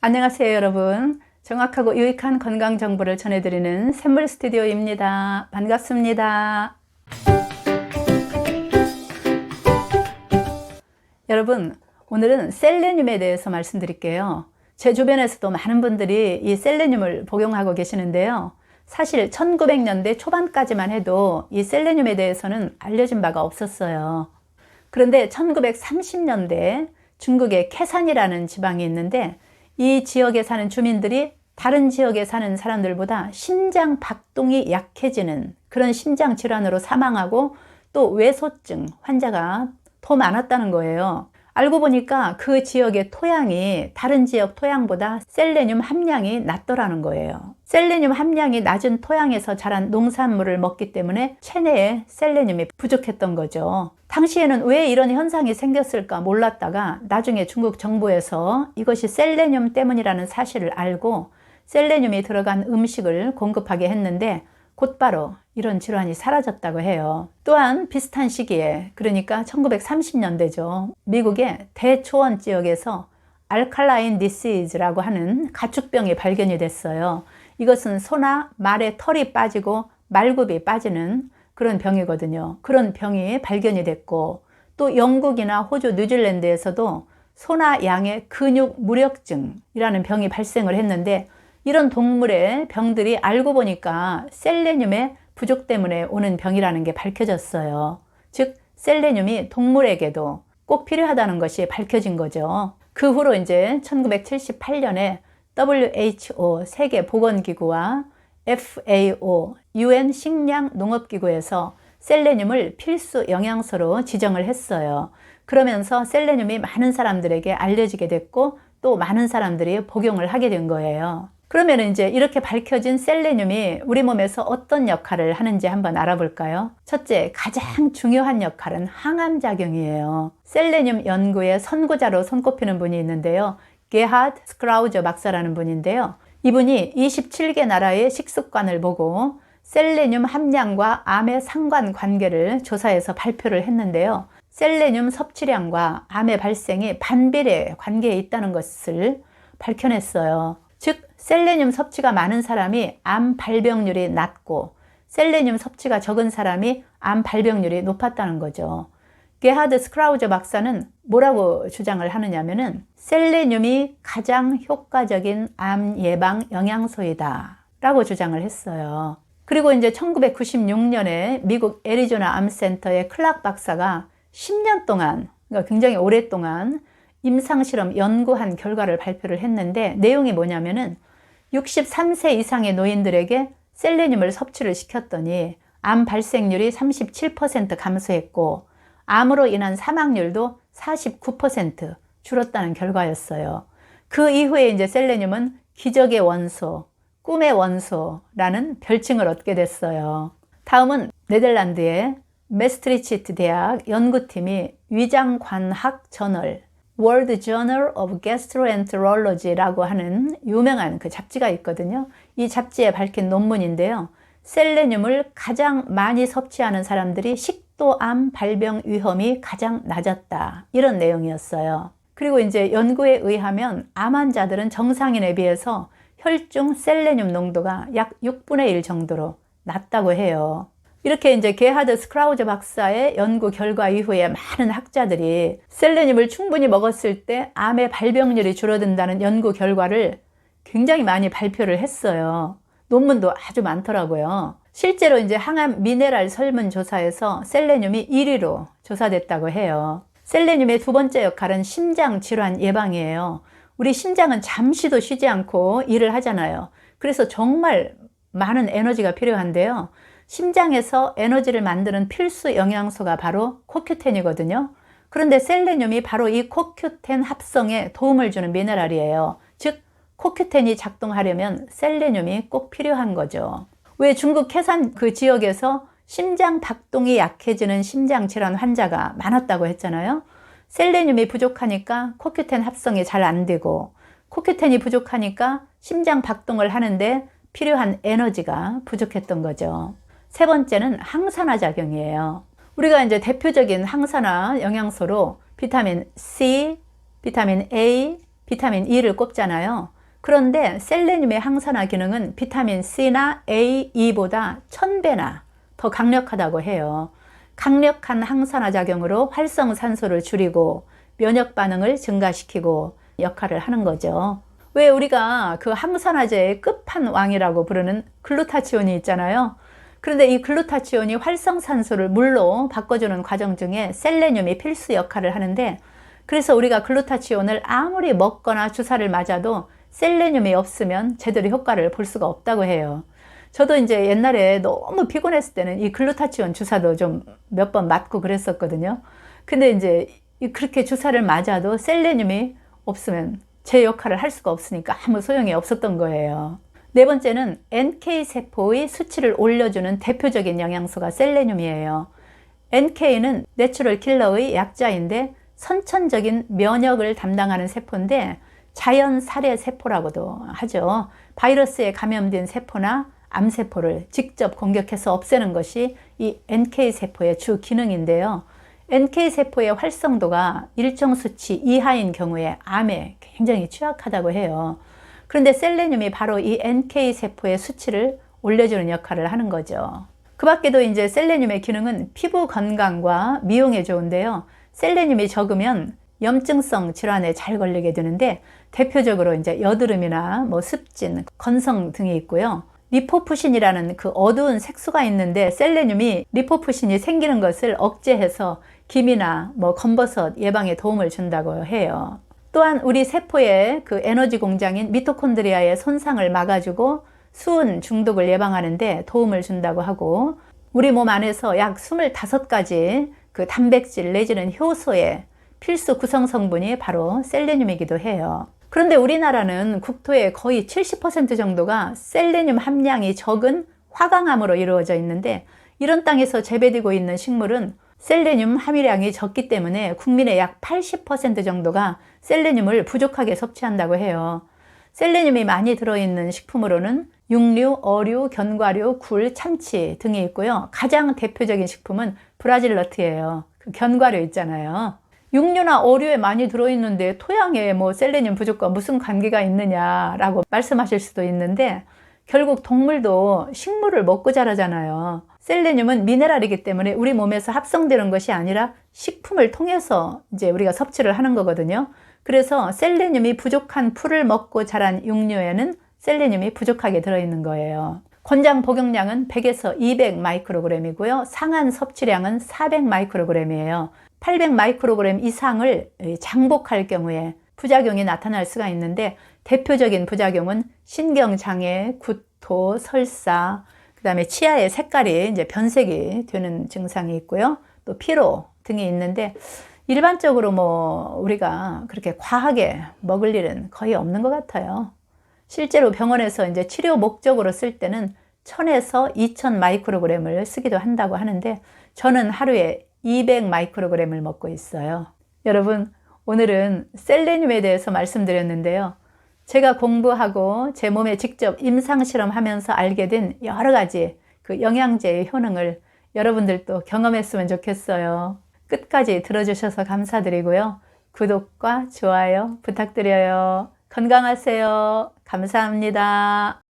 안녕하세요, 여러분. 정확하고 유익한 건강 정보를 전해드리는 샘물 스튜디오입니다. 반갑습니다. 여러분, 오늘은 셀레늄에 대해서 말씀드릴게요. 제 주변에서도 많은 분들이 이 셀레늄을 복용하고 계시는데요. 사실 1900년대 초반까지만 해도 이 셀레늄에 대해서는 알려진 바가 없었어요. 그런데 1930년대 중국의 캐산이라는 지방이 있는데, 이 지역에 사는 주민들이 다른 지역에 사는 사람들보다 심장 박동이 약해지는 그런 심장 질환으로 사망하고 또 외소증 환자가 더 많았다는 거예요. 알고 보니까 그 지역의 토양이 다른 지역 토양보다 셀레늄 함량이 낮더라는 거예요. 셀레늄 함량이 낮은 토양에서 자란 농산물을 먹기 때문에 체내에 셀레늄이 부족했던 거죠. 당시에는 왜 이런 현상이 생겼을까 몰랐다가 나중에 중국 정부에서 이것이 셀레늄 때문이라는 사실을 알고 셀레늄이 들어간 음식을 공급하게 했는데 곧바로 이런 질환이 사라졌다고 해요. 또한 비슷한 시기에, 그러니까 1930년대죠. 미국의 대초원 지역에서 알칼라인 디시즈라고 하는 가축병이 발견이 됐어요. 이것은 소나 말의 털이 빠지고 말굽이 빠지는 그런 병이거든요. 그런 병이 발견이 됐고, 또 영국이나 호주, 뉴질랜드에서도 소나 양의 근육 무력증이라는 병이 발생을 했는데, 이런 동물의 병들이 알고 보니까 셀레늄의 부족 때문에 오는 병이라는 게 밝혀졌어요. 즉, 셀레늄이 동물에게도 꼭 필요하다는 것이 밝혀진 거죠. 그 후로 이제 1978년에 WHO 세계보건기구와 FAO UN 식량농업기구에서 셀레늄을 필수 영양소로 지정을 했어요. 그러면서 셀레늄이 많은 사람들에게 알려지게 됐고 또 많은 사람들이 복용을 하게 된 거예요. 그러면 이제 이렇게 밝혀진 셀레늄이 우리 몸에서 어떤 역할을 하는지 한번 알아볼까요? 첫째, 가장 중요한 역할은 항암작용이에요. 셀레늄 연구의 선구자로 손꼽히는 분이 있는데요. 게하드 스크라우저 박사라는 분인데요. 이분이 27개 나라의 식습관을 보고 셀레늄 함량과 암의 상관관계를 조사해서 발표를 했는데요. 셀레늄 섭취량과 암의 발생이 반비례 관계에 있다는 것을 밝혀냈어요. 즉, 셀레늄 섭취가 많은 사람이 암 발병률이 낮고 셀레늄 섭취가 적은 사람이 암 발병률이 높았다는 거죠. 게하드 스크라우저 박사는 뭐라고 주장을 하느냐면은 셀레늄이 가장 효과적인 암 예방 영양소이다 라고 주장을 했어요. 그리고 이제 1996년에 미국 애리조나 암센터의 클락 박사가 10년 동안, 그러니까 굉장히 오랫동안 임상실험 연구한 결과를 발표를 했는데, 내용이 뭐냐면은 63세 이상의 노인들에게 셀레늄을 섭취를 시켰더니 암 발생률이 37% 감소했고 암으로 인한 사망률도 49% 줄었다는 결과였어요. 그 이후에 이제 셀레늄은 기적의 원소, 꿈의 원소라는 별칭을 얻게 됐어요. 다음은 네덜란드의 메스트리치트 대학 연구팀이 위장관학 저널 World Journal of Gastroenterology라고 하는 유명한 그 잡지가 있거든요. 이 잡지에 밝힌 논문인데요. 셀레늄을 가장 많이 섭취하는 사람들이 식도암 발병 위험이 가장 낮았다. 이런 내용이었어요. 그리고 이제 연구에 의하면 암 환자들은 정상인에 비해서 혈중 셀레늄 농도가 약 6분의 1 정도로 낮다고 해요. 이렇게 이제 게하드 스크라우저 박사의 연구 결과 이후에 많은 학자들이 셀레늄을 충분히 먹었을 때 암의 발병률이 줄어든다는 연구 결과를 굉장히 많이 발표를 했어요. 논문도 아주 많더라고요. 실제로 이제 항암 미네랄 설문조사에서 셀레늄이 1위로 조사됐다고 해요. 셀레늄의 두 번째 역할은 심장 질환 예방이에요. 우리 심장은 잠시도 쉬지 않고 일을 하잖아요. 그래서 정말 많은 에너지가 필요한데요. 심장에서 에너지를 만드는 필수 영양소가 바로 코큐텐이거든요. 그런데 셀레늄이 바로 이 코큐텐 합성에 도움을 주는 미네랄이에요. 즉, 코큐텐이 작동하려면 셀레늄이 꼭 필요한 거죠. 왜 중국 캐산 그 지역에서 심장 박동이 약해지는 심장 질환 환자가 많았다고 했잖아요. 셀레늄이 부족하니까 코큐텐 합성이 잘 안 되고, 코큐텐이 부족하니까 심장 박동을 하는데 필요한 에너지가 부족했던 거죠. 세 번째는 항산화 작용이에요. 우리가 이제 대표적인 항산화 영양소로 비타민 C, 비타민 A, 비타민 E를 꼽잖아요. 그런데 셀레늄의 항산화 기능은 비타민 C나 A, E보다 1000배나 더 강력하다고 해요. 강력한 항산화 작용으로 활성산소를 줄이고 면역 반응을 증가시키고 역할을 하는 거죠. 왜 우리가 그 항산화제의 끝판왕이라고 부르는 글루타치온이 있잖아요. 그런데 이 글루타치온이 활성산소를 물로 바꿔주는 과정 중에 셀레늄이 필수 역할을 하는데, 그래서 우리가 글루타치온을 아무리 먹거나 주사를 맞아도 셀레늄이 없으면 제대로 효과를 볼 수가 없다고 해요. 저도 이제 옛날에 너무 피곤했을 때는 이 글루타치온 주사도 좀 몇 번 맞고 그랬었거든요. 근데 이제 그렇게 주사를 맞아도 셀레늄이 없으면 제 역할을 할 수가 없으니까 아무 소용이 없었던 거예요. 네 번째는 NK세포의 수치를 올려주는 대표적인 영양소가 셀레늄이에요. NK는 내추럴 킬러의 약자인데 선천적인 면역을 담당하는 세포인데 자연 살해 세포라고도 하죠. 바이러스에 감염된 세포나 암세포를 직접 공격해서 없애는 것이 이 NK세포의 주 기능인데요. NK세포의 활성도가 일정 수치 이하인 경우에 암에 굉장히 취약하다고 해요. 그런데 셀레늄이 바로 이 NK세포의 수치를 올려주는 역할을 하는 거죠. 그 밖에도 이제 셀레늄의 기능은 피부 건강과 미용에 좋은데요. 셀레늄이 적으면 염증성 질환에 잘 걸리게 되는데 대표적으로 이제 여드름이나 뭐 습진, 건성 등이 있고요. 리포푸신이라는 그 어두운 색소가 있는데 셀레늄이 리포푸신이 생기는 것을 억제해서 기미나 뭐 검버섯 예방에 도움을 준다고 해요. 또한 우리 세포의 그 에너지 공장인 미토콘드리아의 손상을 막아주고 수은 중독을 예방하는 데 도움을 준다고 하고, 우리 몸 안에서 약 25가지 그 단백질 내지는 효소의 필수 구성 성분이 바로 셀레늄이기도 해요. 그런데 우리나라는 국토의 거의 70% 정도가 셀레늄 함량이 적은 화강암으로 이루어져 있는데, 이런 땅에서 재배되고 있는 식물은 셀레늄 함유량이 적기 때문에 국민의 약 80% 정도가 셀레늄을 부족하게 섭취한다고 해요. 셀레늄이 많이 들어있는 식품으로는 육류, 어류, 견과류, 굴, 참치 등이 있고요. 가장 대표적인 식품은 브라질 너트예요. 그 견과류 있잖아요. 육류나 어류에 많이 들어있는데 토양에 뭐 셀레늄 부족과 무슨 관계가 있느냐라고 말씀하실 수도 있는데, 결국 동물도 식물을 먹고 자라잖아요. 셀레늄은 미네랄이기 때문에 우리 몸에서 합성되는 것이 아니라 식품을 통해서 이제 우리가 섭취를 하는 거거든요. 그래서 셀레늄이 부족한 풀을 먹고 자란 육류에는 셀레늄이 부족하게 들어있는 거예요. 권장 복용량은 100에서 200 마이크로그램이고요. 상한 섭취량은 400 마이크로그램이에요. 800 마이크로그램 이상을 장복할 경우에 부작용이 나타날 수가 있는데, 대표적인 부작용은 신경장애, 구토, 설사, 그 다음에 치아의 색깔이 이제 변색이 되는 증상이 있고요. 또 피로 등이 있는데, 일반적으로 뭐 우리가 그렇게 과하게 먹을 일은 거의 없는 것 같아요. 실제로 병원에서 이제 치료 목적으로 쓸 때는 1000에서 2000 마이크로그램을 쓰기도 한다고 하는데, 저는 하루에 200 마이크로그램을 먹고 있어요. 여러분, 오늘은 셀레늄에 대해서 말씀드렸는데요. 제가 공부하고 제 몸에 직접 임상실험하면서 알게 된 여러 가지 그 영양제의 효능을 여러분들도 경험했으면 좋겠어요. 끝까지 들어주셔서 감사드리고요. 구독과 좋아요 부탁드려요. 건강하세요. 감사합니다.